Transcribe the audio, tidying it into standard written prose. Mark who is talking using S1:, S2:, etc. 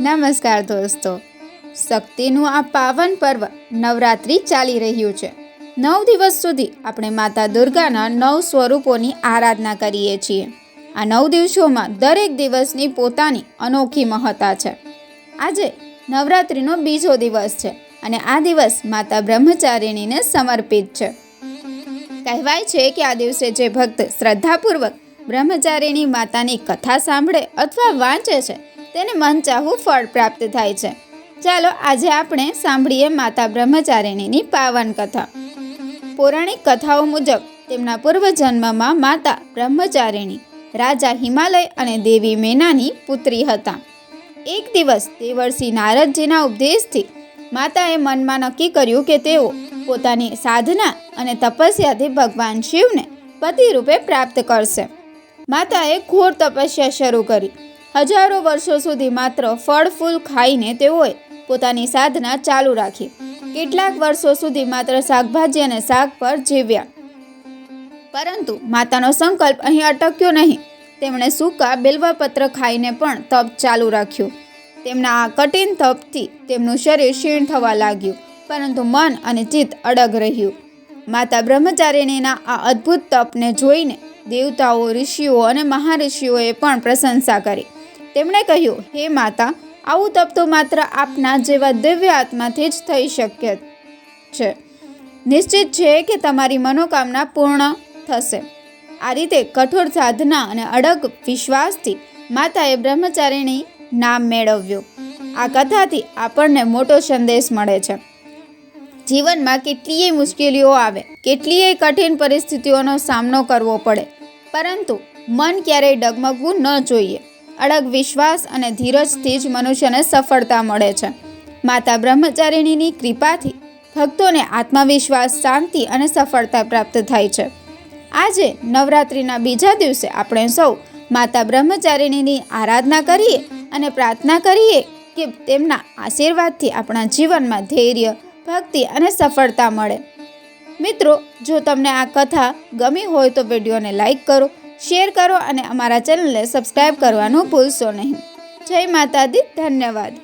S1: નમસ્કાર દોસ્તો, શક્તિનું આ પાવન પર્વ નવરાત્રિ ચાલી રહ્યું છે। 9 દિવસ સુધી આપણે માતા દુર્ગાના 9 સ્વરૂપોની આરાધના કરીએ છીએ। આ 9 દિવસોમાં દરેક દિવસની પોતાની અનોખી મહત્તા છે। આજે નવરાત્રિનો બીજો દિવસ છે અને આ દિવસ માતા બ્રહ્મચારિણીને સમર્પિત છે। કહેવાય છે કે આ દિવસે જે ભક્ત શ્રદ્ધાપૂર્વક બ્રહ્મચારિણી માતાની કથા સાંભળે અથવા વાંચે છે તેને મનચાહું ફળ પ્રાપ્ત થાય છે। ચાલો આજે આપણે સાંભળીએ માતા બ્રહ્મચારિણીની પાવન કથા। પૌરાણિક કથાઓ મુજબ તેમના પૂર્વજન્મમાં માતા બ્રહ્મચારિણી રાજા હિમાલય અને દેવી મેનાની પુત્રી હતા। એક દિવસ દેવર્ષિ નારદજીના ઉપદેશથી માતાએ મનમાં નક્કી કર્યું કે તેઓ પોતાની સાધના અને તપસ્યાથી ભગવાન શિવને પતિ રૂપે પ્રાપ્ત કરશે। માતાએ ઘોર તપસ્યા શરૂ કરી। હજારો વર્ષો સુધી માત્ર ફળ ફૂલ ખાઈને તેઓએ પોતાની સાધના ચાલુ રાખી। કેટલાક વર્ષો સુધી માત્ર શાકભાજી અને શાક પર જીવ્યા, પરંતુ માતાનો સંકલ્પ અહીં અટક્યો નહીં। તેમણે સૂકા બેલવાપત્ર ખાઈને પણ તપ ચાલુ રાખ્યું। તેમના આ કઠિન તપથી તેમનું શરીર ક્ષીણ થવા લાગ્યું, પરંતુ મન અને ચિત્ત અડગ રહ્યું। માતા બ્રહ્મચારિણીના આ અદ્ભુત તપને જોઈને દેવતાઓ, ઋષિઓ અને મહાઋષિઓએ પણ પ્રશંસા કરી। તેમણે કહ્યું, હે માતા, આવું તપ તો માત્ર આપના જેવા દિવ્ય આત્માથી જ થઈ શક્ય છે। નિશ્ચિત છે કે તમારી મનોકામના પૂર્ણ થશે। આ રીતે કઠોર સાધના અને અડગ વિશ્વાસથી માતાએ બ્રહ્મચારિણી નામ મેળવ્યું। આ કથાથી આપણને મોટો સંદેશ મળે છે। જીવનમાં કેટલીય મુશ્કેલીઓ આવે, કેટલીય કઠિન પરિસ્થિતિઓનો સામનો કરવો પડે, પરંતુ મન ક્યારેય ડગમગવું ન જોઈએ। અડગ વિશ્વાસ અને ધીરજથી જ મનુષ્યને સફળતા મળે છે। માતા બ્રહ્મચારિણીની કૃપાથી ભક્તોને આત્મવિશ્વાસ, શાંતિ અને સફળતા પ્રાપ્ત થાય છે। આજે નવરાત્રિના બીજા દિવસે આપણે સૌ માતા બ્રહ્મચારિણીની આરાધના કરીએ અને પ્રાર્થના કરીએ કે તેમના આશીર્વાદથી આપણા જીવનમાં ધૈર્ય, ભક્તિ અને સફળતા મળે। મિત્રો, જો તમને આ કથા ગમી હોય તો વિડીયોને લાઈક કરો, શેર કરો અને અમારા ચેનલને સબસ્ક્રાઈબ કરવાનું ભૂલશો નહીં। જય માતા દી, ધન્યવાદ।